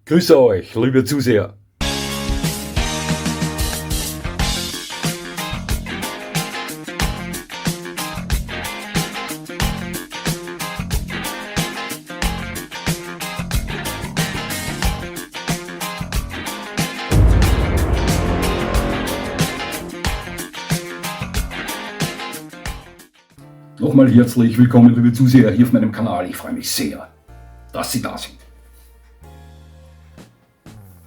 Grüße euch, liebe Zuseher. Nochmal herzlich willkommen, liebe Zuseher, hier auf meinem Kanal. Ich freue mich sehr, dass Sie da sind.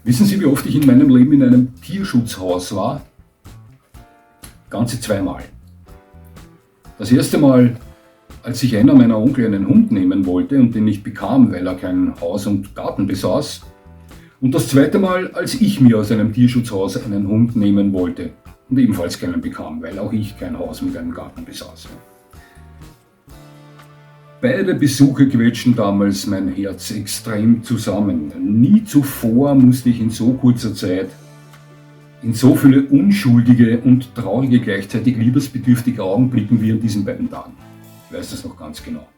Wissen Sie, wie oft ich in meinem Leben in einem Tierschutzhaus war? Ganze 2 Mal. Das erste Mal, als sich einer meiner Onkel einen Hund nehmen wollte und den nicht bekam, weil er kein Haus und Garten besaß. Und das zweite Mal, als ich mir aus einem Tierschutzhaus einen Hund nehmen wollte und ebenfalls keinen bekam, weil auch ich kein Haus mit einem Garten besaß. Beide Besuche quetschten damals mein Herz extrem zusammen. Nie zuvor musste ich in so kurzer Zeit in so viele unschuldige und traurige, gleichzeitig liebesbedürftige Augen blicken wie an diesen beiden Tagen. Ich weiß das noch ganz genau.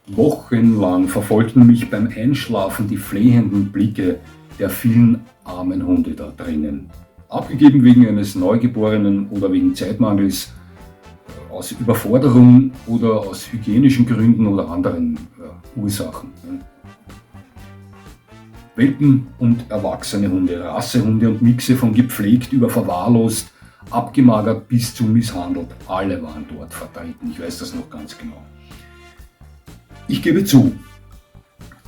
Wochenlang verfolgten mich beim Einschlafen die flehenden Blicke der vielen armen Hunde da drinnen. Abgegeben wegen eines Neugeborenen oder wegen Zeitmangels, aus Überforderung oder aus hygienischen Gründen oder anderen Ursachen. Welpen und erwachsene Hunde, Rassehunde und Mixe von gepflegt über verwahrlost, abgemagert bis zu misshandelt. Alle waren dort vertreten, ich weiß das noch ganz genau. Ich gebe zu,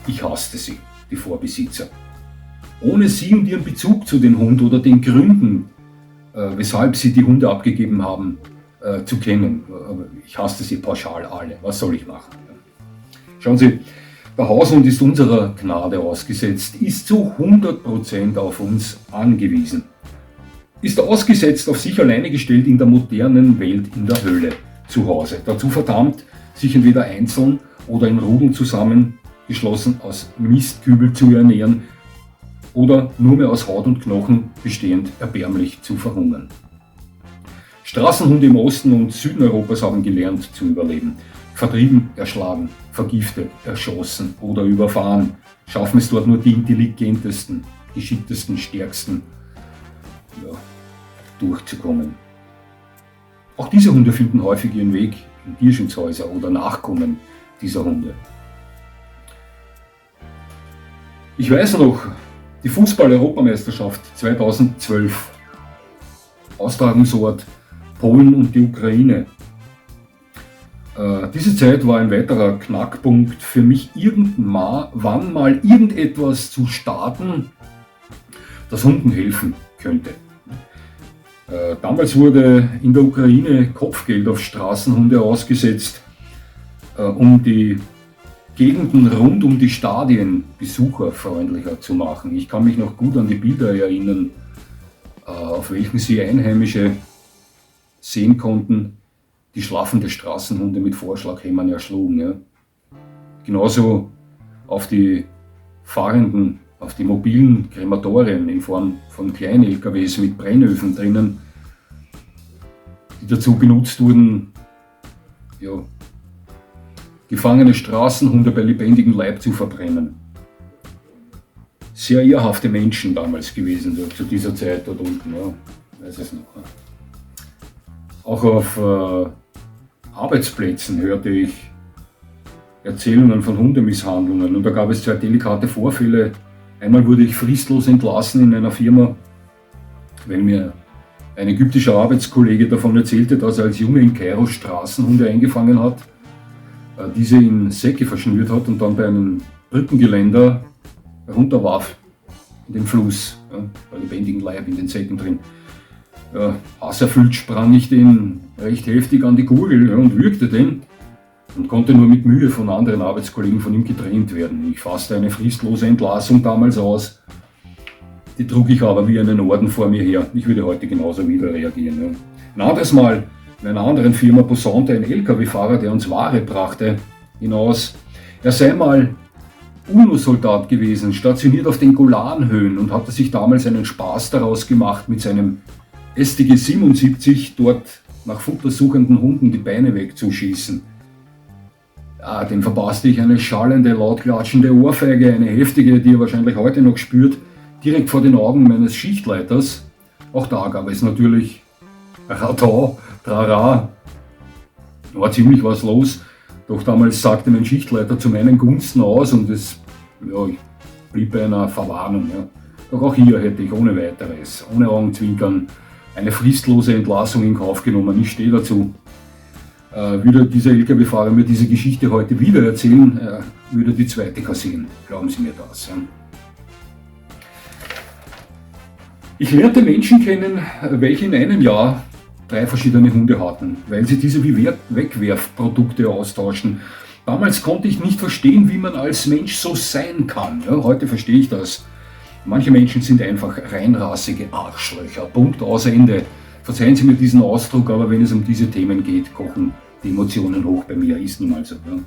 ich hasste sie, die Vorbesitzer. Ohne sie und ihren Bezug zu den Hund oder den Gründen, weshalb sie die Hunde abgegeben haben, zu kennen. Ich hasste sie pauschal alle. Was soll ich machen? Schauen Sie, der Haushund ist unserer Gnade ausgesetzt, ist zu 100% auf uns angewiesen. Ist ausgesetzt auf sich alleine gestellt in der modernen Welt, in der Hölle zu Hause. Dazu verdammt, sich entweder einzeln oder in Rudeln zusammengeschlossen aus Mistkübel zu ernähren oder nur mehr aus Haut und Knochen bestehend erbärmlich zu verhungern. Straßenhunde im Osten und Süden Europas haben gelernt zu überleben. Vertrieben, erschlagen, vergiftet, erschossen oder überfahren. Schaffen es dort nur die intelligentesten, geschicktesten, stärksten durchzukommen. Auch diese Hunde finden häufig ihren Weg in Tierschutzhäuser oder Nachkommen dieser Hunde. Ich weiß noch, die Fußball-Europameisterschaft 2012, Austragungsort Polen und die Ukraine. Diese Zeit war ein weiterer Knackpunkt für mich, irgendwann mal irgendetwas zu starten, das Hunden helfen könnte. Damals wurde in der Ukraine Kopfgeld auf Straßenhunde ausgesetzt, um die Gegenden rund um die Stadien besucherfreundlicher zu machen. Ich kann mich noch gut an die Bilder erinnern, auf welchen sie Einheimische sehen konnten, die schlafende Straßenhunde mit Vorschlaghämmern erschlugen. Ja. Genauso auf die fahrenden, auf die mobilen Krematorien in Form von kleinen LKWs mit Brennöfen drinnen, die dazu benutzt wurden, gefangene Straßenhunde bei lebendigem Leib zu verbrennen. Sehr ehrhafte Menschen damals gewesen, zu dieser Zeit dort unten, ja, weiß es noch. Ja. Auch auf Arbeitsplätzen hörte ich Erzählungen von Hundemisshandlungen und da gab es 2 delikate Vorfälle. Einmal wurde ich fristlos entlassen in einer Firma, weil mir ein ägyptischer Arbeitskollege davon erzählte, dass er als Junge in Kairo Straßenhunde eingefangen hat, diese in Säcke verschnürt hat und dann bei einem Brückengeländer runterwarf in den Fluss, bei lebendigem Leib in den Säcken drin. Hasserfüllt sprang ich den recht heftig an die Gurgel und würgte den und konnte nur mit Mühe von anderen Arbeitskollegen von ihm getrennt werden. Ich fasste eine fristlose Entlassung damals aus, die trug ich aber wie einen Orden vor mir her. Ich würde heute genauso wieder reagieren. Ein anderes Mal in einer anderen Firma posaunte ein LKW-Fahrer, der uns Ware brachte, hinaus. Er sei mal UNO-Soldat gewesen, stationiert auf den Golanhöhen und hatte sich damals einen Spaß daraus gemacht, mit seinem StG 77 dort nach futtersuchenden Hunden die Beine wegzuschießen. Dem verpasste ich eine schallende, laut klatschende Ohrfeige, eine heftige, die er wahrscheinlich heute noch spürt, direkt vor den Augen meines Schichtleiters. Auch da gab es natürlich Radau, Trara, war ziemlich was los. Doch damals sagte mein Schichtleiter zu meinen Gunsten aus und es blieb bei einer Verwarnung. Ja. Doch auch hier hätte ich ohne weiteres, ohne Augenzwinkern, eine fristlose Entlassung in Kauf genommen. Ich stehe dazu. Würde dieser LKW-Fahrer mir diese Geschichte heute wieder erzählen, würde die zweite kassieren. Glauben Sie mir das. Ja. Ich lernte Menschen kennen, welche in einem Jahr 3 verschiedene Hunde hatten, weil sie diese wie Wegwerfprodukte austauschen. Damals konnte ich nicht verstehen, wie man als Mensch so sein kann. Ja, heute verstehe ich das. Manche Menschen sind einfach reinrassige Arschlöcher. Punkt, aus, Ende. Verzeihen Sie mir diesen Ausdruck, aber wenn es um diese Themen geht, kochen die Emotionen hoch bei mir. Ist nun mal so. Ja.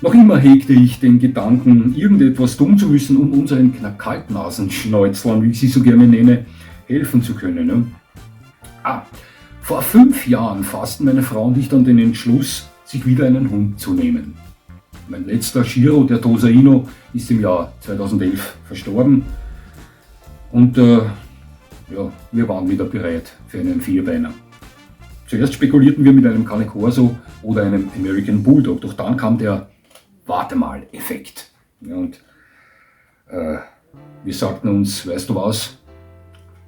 Noch immer hegte ich den Gedanken, irgendetwas tun zu müssen, um unseren Kaltnasenschnäuzlern, wie ich sie so gerne nenne, helfen zu können. Ja. Vor 5 Jahren fassten meine Frau und ich dann den Entschluss, sich wieder einen Hund zu nehmen. Mein letzter Shiro, der Tosaino, ist im Jahr 2011 verstorben und wir waren wieder bereit für einen Vierbeiner. Zuerst spekulierten wir mit einem Cane Corso oder einem American Bulldog, doch dann kam der Warte-mal-Effekt. Ja, und wir sagten uns, weißt du was,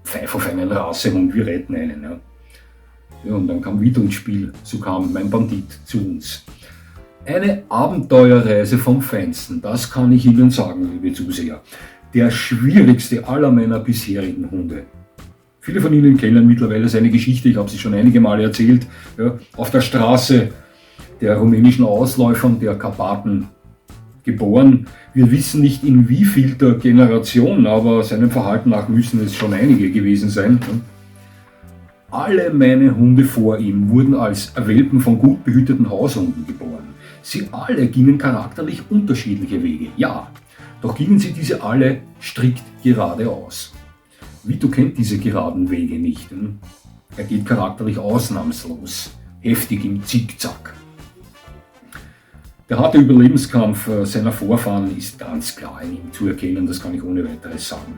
pfeif auf einen Rassehund, wir retten einen. Ja. Ja, und dann kam Vito ins Spiel, so kam mein Bandit zu uns. Eine Abenteuerreise vom Feinsten, das kann ich Ihnen sagen, liebe Zuseher. Der schwierigste aller meiner bisherigen Hunde. Viele von Ihnen kennen mittlerweile seine Geschichte, ich habe sie schon einige Male erzählt. Ja, auf der Straße der rumänischen Ausläufern der Karpaten geboren. Wir wissen nicht in wievielter Generation, aber seinem Verhalten nach müssen es schon einige gewesen sein. Alle meine Hunde vor ihm wurden als Welpen von gut behüteten Haushunden geboren. Sie alle gingen charakterlich unterschiedliche Wege, ja, doch gingen sie diese alle strikt geradeaus. Vito kennt diese geraden Wege nicht. Er geht charakterlich ausnahmslos, heftig im Zickzack. Der harte Überlebenskampf seiner Vorfahren ist ganz klar in ihm zu erkennen, das kann ich ohne weiteres sagen.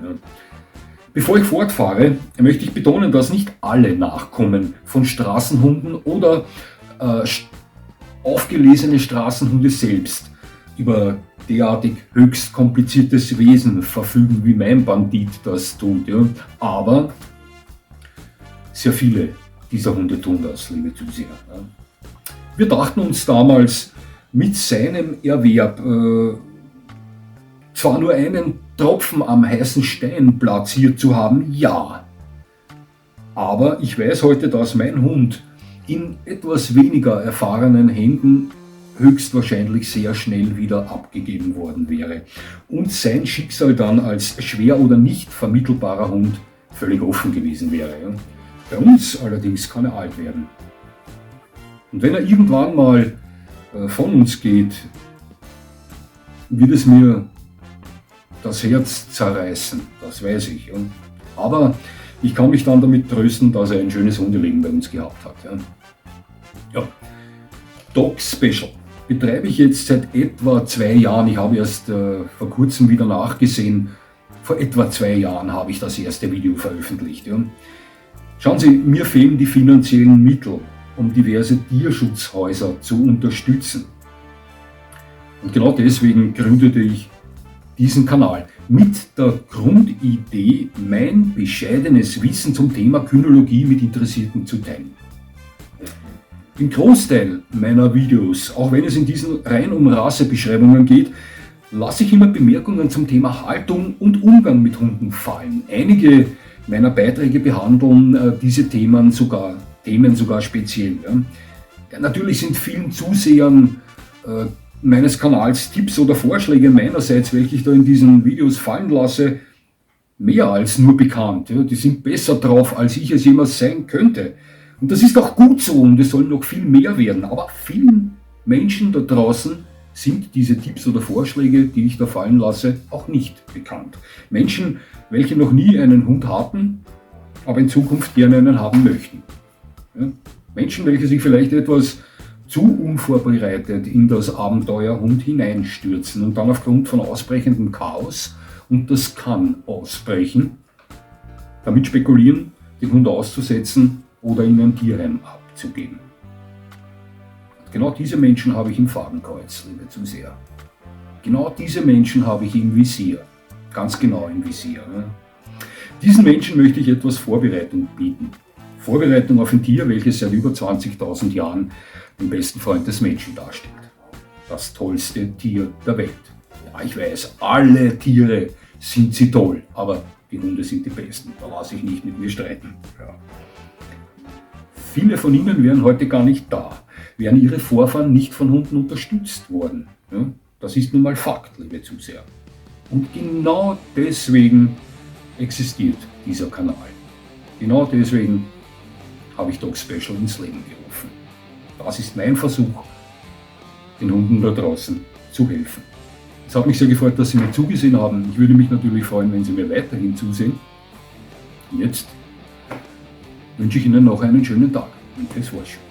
Bevor ich fortfahre, möchte ich betonen, dass nicht alle Nachkommen von Straßenhunden oder aufgelesene Straßenhunde selbst über derartig höchst kompliziertes Wesen verfügen, wie mein Bandit das tut. Ja. Aber sehr viele dieser Hunde tun das, liebe Zuseher. Ja. Wir dachten uns damals, mit seinem Erwerb zwar nur einen Tropfen am heißen Stein platziert zu haben, ja. Aber ich weiß heute, dass mein Hund in etwas weniger erfahrenen Händen höchstwahrscheinlich sehr schnell wieder abgegeben worden wäre und sein Schicksal dann als schwer oder nicht vermittelbarer Hund völlig offen gewesen wäre. Bei uns allerdings kann er alt werden. Und wenn er irgendwann mal von uns geht, wird es mir das Herz zerreißen, das weiß ich. Aber ich kann mich dann damit trösten, dass er ein schönes Hundeleben bei uns gehabt hat. Ja. Dog Special betreibe ich jetzt seit etwa 2 Jahren. Ich habe erst vor kurzem wieder nachgesehen. Vor etwa 2 Jahren habe ich das erste Video veröffentlicht. Ja. Schauen Sie, mir fehlen die finanziellen Mittel, um diverse Tierschutzhäuser zu unterstützen. Und genau deswegen gründete ich diesen Kanal mit der Grundidee, mein bescheidenes Wissen zum Thema Kynologie mit Interessierten zu teilen. Im Großteil meiner Videos, auch wenn es in diesen rein um Rassebeschreibungen geht, lasse ich immer Bemerkungen zum Thema Haltung und Umgang mit Hunden fallen. Einige meiner Beiträge behandeln diese Themen sogar speziell. Ja, natürlich sind vielen Zusehern meines Kanals Tipps oder Vorschläge meinerseits, welche ich da in diesen Videos fallen lasse, mehr als nur bekannt. Ja, die sind besser drauf, als ich es jemals sein könnte. Und das ist auch gut so und es sollen noch viel mehr werden. Aber vielen Menschen da draußen sind diese Tipps oder Vorschläge, die ich da fallen lasse, auch nicht bekannt. Menschen, welche noch nie einen Hund hatten, aber in Zukunft gerne einen haben möchten. Ja? Menschen, welche sich vielleicht etwas zu unvorbereitet in das Abenteuer Hund hineinstürzen und dann aufgrund von ausbrechendem Chaos, und das kann ausbrechen, damit spekulieren, den Hund auszusetzen oder in ein Tierheim abzugeben. Genau diese Menschen habe ich im Fadenkreuz, liebe Zuseher. Genau diese Menschen habe ich im Visier. Ganz genau im Visier. Ne? Diesen Menschen möchte ich etwas Vorbereitung bieten. Vorbereitung auf ein Tier, welches seit über 20.000 Jahren den besten Freund des Menschen darstellt. Das tollste Tier der Welt. Ja, ich weiß, alle Tiere sind sie toll, aber die Hunde sind die besten. Da lasse ich nicht mit mir streiten. Ja. Viele von ihnen wären heute gar nicht da, wären ihre Vorfahren nicht von Hunden unterstützt worden. Ja, das ist nun mal Fakt, liebe Zuseher. Und genau deswegen existiert dieser Kanal. Genau deswegen habe ich Dog Special ins Leben gerufen. Das ist mein Versuch, den Hunden da draußen zu helfen. Es hat mich sehr gefreut, dass Sie mir zugesehen haben. Ich würde mich natürlich freuen, wenn Sie mir weiterhin zusehen. Und jetzt wünsche ich Ihnen noch einen schönen Tag. Und das war's schon.